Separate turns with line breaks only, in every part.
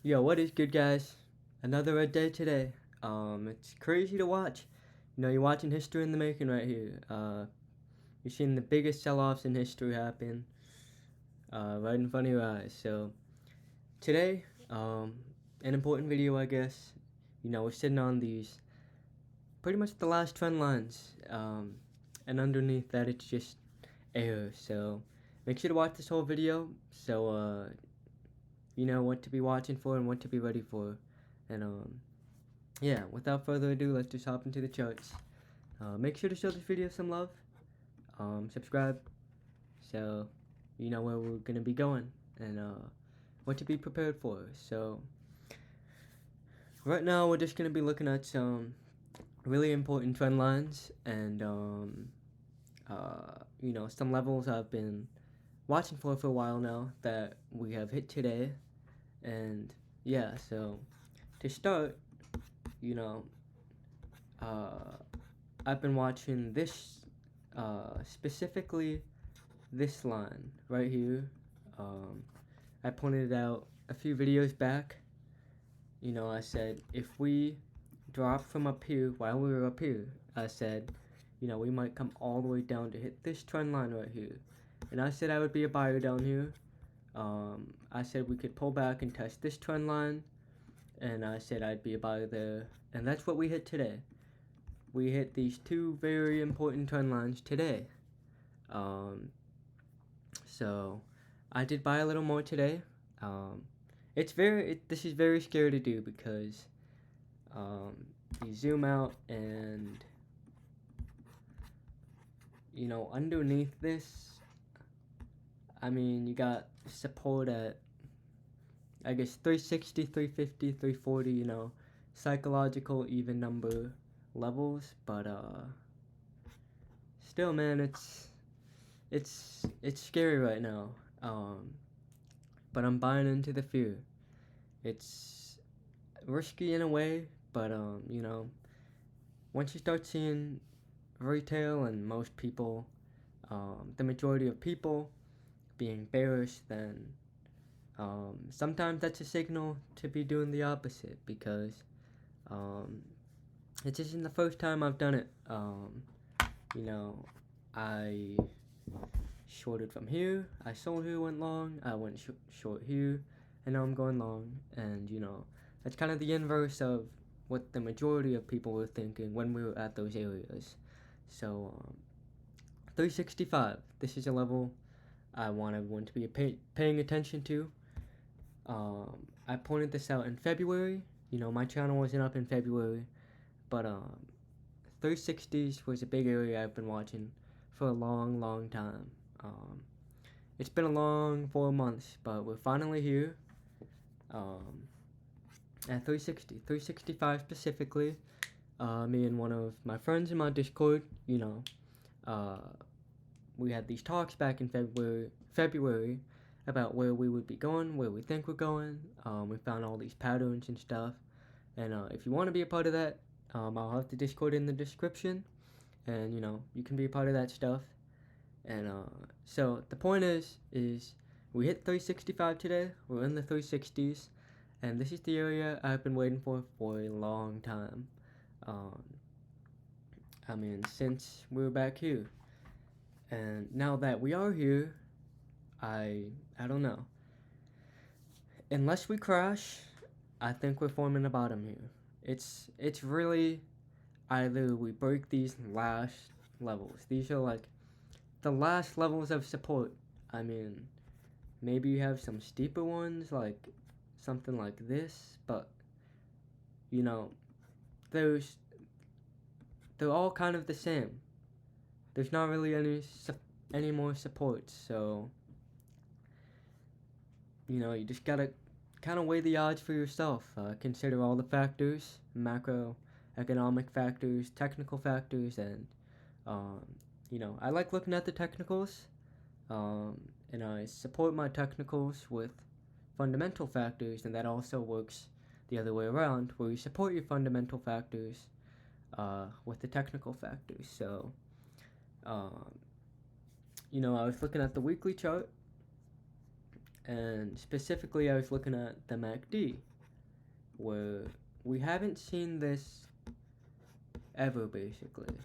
Yo, what is good, guys? Another red day today. It's crazy to watch. You're watching history in the making right here. You're seeing the biggest sell-offs in history happen, right in front of your eyes. So today, an important video, I guess. We're sitting on these, pretty much the last trend lines, and underneath that, it's just air. So make sure to watch this whole video, so you know what to be watching for and what to be ready for, and yeah, without further ado, let's just hop into the charts. Make sure to show this video some love. Subscribe, so you know where we're gonna be going and what to be prepared for. So right now we're just gonna be looking at some really important trend lines and some levels I've been watching for a while now that we have hit today. And yeah, so to start, you know, I've been watching this, specifically this line right here. I pointed it out a few videos back. I said if we drop from up here while we were up here, I said, we might come all the way down to hit this trend line right here. And I said I would be a buyer down here. I said we could pull back and test this trend line, and I said I'd be a buyer there. And that's what we hit today. We hit these two very important trend lines today. So I did buy a little more today. This is very scary to do because you zoom out and underneath this, I mean, you got support at, I guess, 360, 350, 340, psychological even number levels, but still, man, it's scary right now. But I'm buying into the fear. It's risky in a way, but once you start seeing retail and most people, the majority of people being bearish, then sometimes that's a signal to be doing the opposite, because it isn't the first time I've done it. I shorted from here, I sold here, went long, I went short here, and now I'm going long. And that's kind of the inverse of what the majority of people were thinking when we were at those areas. So 365, this is a level I want everyone to be paying attention to. I pointed this out in February. My channel wasn't up in February, but 360s was a big area I've been watching for a long time. It's been a long 4 months, but we're finally here. At 360, 365 specifically. Me and one of my friends in my Discord, we had these talks back in February about where we would be going, where we think we're going. We found all these patterns and stuff. And if you want to be a part of that, I'll have the Discord in the description. And, you can be a part of that stuff. And so the point is we hit 365 today. We're in the 360s. And this is the area I've been waiting for a long time. Since we were back here. And now that we are here, I don't know. Unless we crash, I think we're forming a bottom here. It's really either we break these last levels. These are like the last levels of support. Maybe you have some steeper ones, like something like this, but they're all kind of the same. There's not really any more support, so you just gotta kind of weigh the odds for yourself. Consider all the factors, macroeconomic factors, technical factors, and I like looking at the technicals, and I support my technicals with fundamental factors, and that also works the other way around, where you support your fundamental factors with the technical factors. So I was looking at the weekly chart, and specifically I was looking at the MACD, where we haven't seen this ever, basically.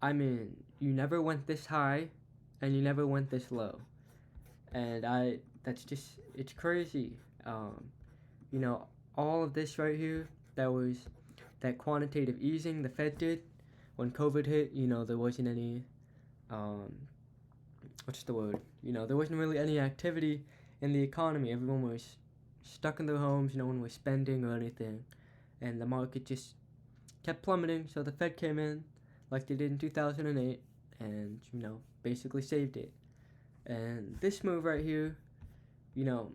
I mean, you never went this high, and you never went this low, and that's just, it's crazy. You know, all of this right here, that was that quantitative easing the Fed did when COVID hit. You know, there wasn't any, what's the word? You know, there wasn't really any activity in the economy. Everyone was stuck in their homes. No one was spending or anything, and the market just kept plummeting. So the Fed came in, like they did in 2008, and you know, basically saved it. And this move right here, you know,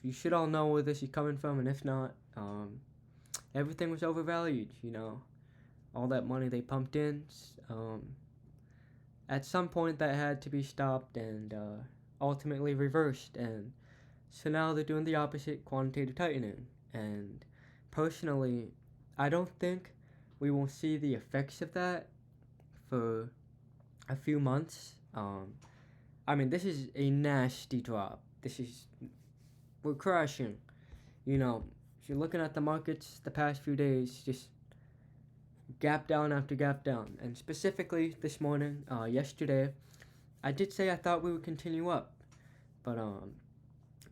you should all know where this is coming from, and if not, everything was overvalued. You know, all that money they pumped in, at some point that had to be stopped and ultimately reversed, and so now they're doing the opposite, quantitative tightening. And personally, I don't think we will see the effects of that for a few months. I mean, this is a nasty drop. We're crashing. You know, if you're looking at the markets the past few days, just gap down after gap down. And specifically this morning, yesterday, I did say I thought we would continue up. But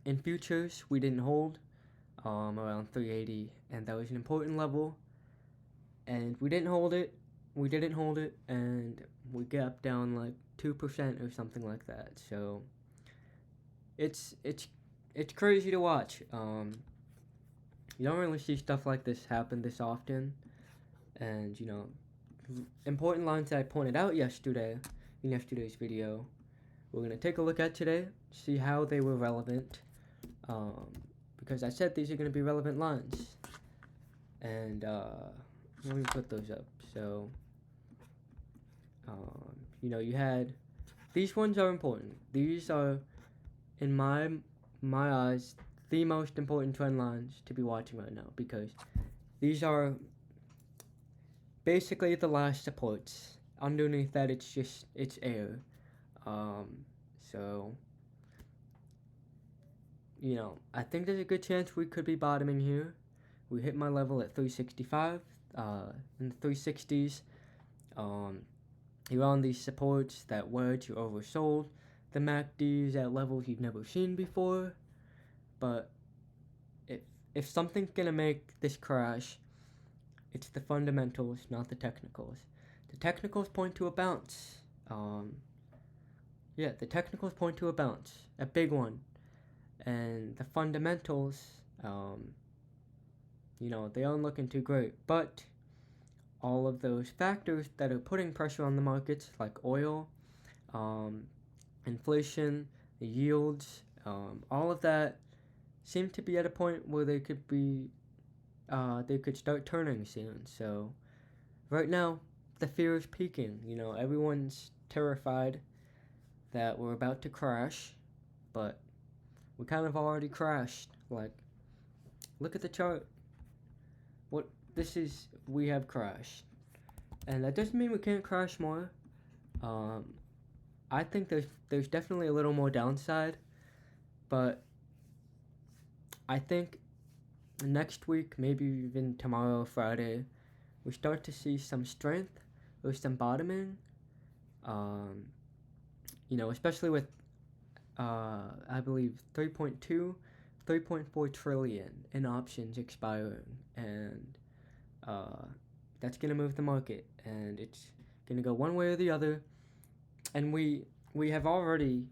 in futures, we didn't hold around 380, and that was an important level. And we didn't hold it. And we gapped down like 2% or something like that. So it's crazy to watch. You don't really see stuff like this happen this often. And you know, important lines that I pointed out yesterday in yesterday's video, we're gonna take a look at today, see how they were relevant. Because I said these are gonna be relevant lines. And let me put those up. So you know, you had these ones are important. These are, in my eyes, the most important trend lines to be watching right now, because these are basically the last supports. Underneath that, it's air. So you know, I think there's a good chance we could be bottoming here. We hit my level at 365, in the 360s. You're on these supports that were to oversold. The MACD's at levels you've never seen before. But if something's gonna make this crash, it's the fundamentals, not the technicals. The technicals point to a bounce. The technicals point to a bounce, a big one. And the fundamentals, you know, they aren't looking too great. But all of those factors that are putting pressure on the markets, like oil, inflation, the yields, all of that seem to be at a point where they could start turning soon. So right now, the fear is peaking. You know, everyone's terrified that we're about to crash, but we kind of already crashed. Like, look at the chart. We have crashed. And that doesn't mean we can't crash more. I think there's definitely a little more downside, but I think next week, maybe even tomorrow, Friday, we start to see some strength or some bottoming. You know, especially with I believe 3.4 trillion in options expiring, and that's gonna move the market, and it's gonna go one way or the other. And we have already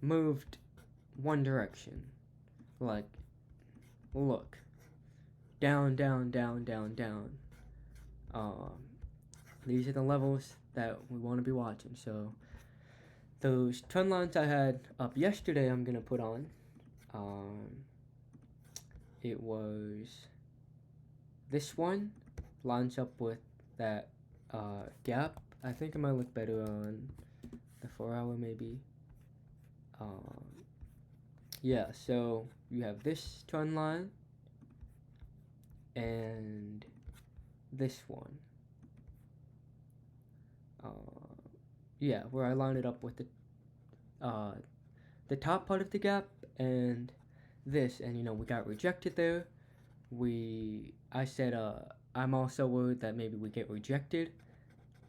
moved one direction. Like, look, down, down, down, down, down. These are the levels that we want to be watching. So those trend lines I had up yesterday, I'm gonna put on. It was this one lines up with that gap. I think it might look better on the 4-hour maybe. Yeah, so you have this trend line and this one. Yeah, where I line it up with the top part of the gap and this, and we got rejected there. I said I'm also worried that maybe we get rejected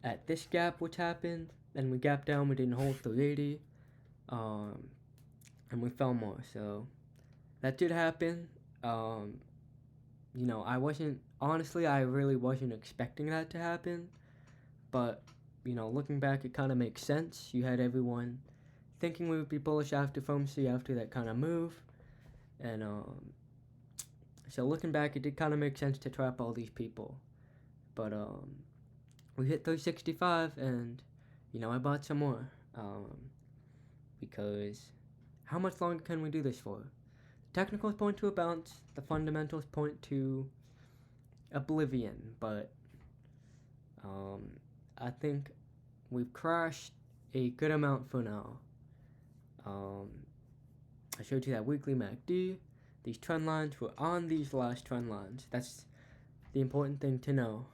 at this gap, which happened, and we gapped down, we didn't hold 380, and we fell more. So that did happen. I really wasn't expecting that to happen, but looking back, it kind of makes sense. You had everyone thinking we would be bullish after FOMC after that kind of move, and so looking back, it did kind of make sense to trap all these people. But we hit 365, and I bought some more, because how much longer can we do this for? The technicals point to a bounce, the fundamentals point to oblivion, but I think we've crashed a good amount for now. I showed you that weekly MACD. These trend lines were on these last trend lines. That's the important thing to know.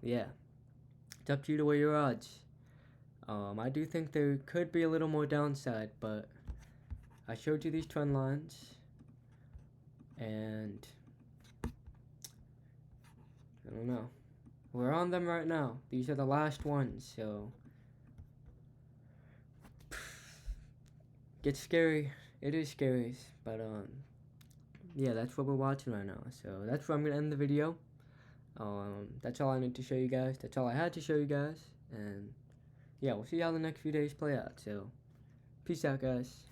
Yeah, it's up to you to weigh your odds. I do think there could be a little more downside, but I showed you these trend lines, and I don't know. We're on them right now. These are the last ones, so gets scary. It is scary, but yeah, that's what we're watching right now. So that's where I'm gonna end the video. That's all I need to show you guys. That's all I had to show you guys, and yeah, we'll see how the next few days play out. So peace out, guys.